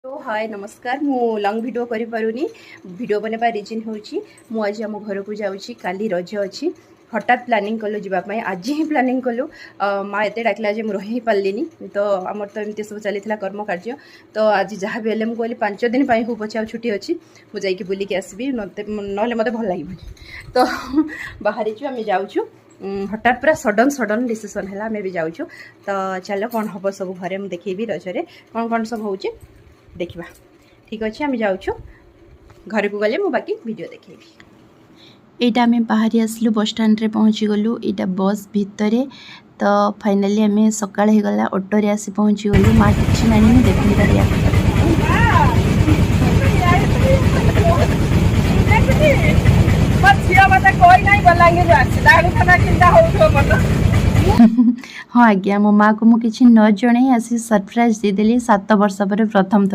तो हाय नमस्कार मु लंग वीडियो करि पारुनी वीडियो बनवा रिजन होची मु आज हम घर को जाउची काली रज अछि हठात प्लानिंग कलु जीवा पई आज ही प्लानिंग कलु माँ एते डाकला जे मु रही पालिनी तो हमर तो एमती सब चलीथिला कर्म कार्य तो आज जहाँ भी हेले मु कहली 5 दिन पई हो पछा छुट्टी अछि मु जाई कि बुली के आसबी नले मते भल लागिबनी तो बाहरी छु हम जाउछु हठात पूरा सडन डिसीजन है आम भी जाऊँ तो चलो कौन हम सब घरे मुझे देखेबी रजरे कौन सब हो देखा ठीक अच्छे आम जाऊँ घर को गले बाकी वीडियो देखेबी। एटा आम बाहरी आसलु बस स्टैंड रे पहुँची गलु एटा बस भितर तो फाइनाली आम सकाळ हो गला ऑटो रे आसी पहुँची गलु माँ किछि मानी देखि करिया हाँ आज्ञा मो माँ को मुझे न जन आसी सरप्राइज देदेली 7 वर्ष पर प्रथम थर।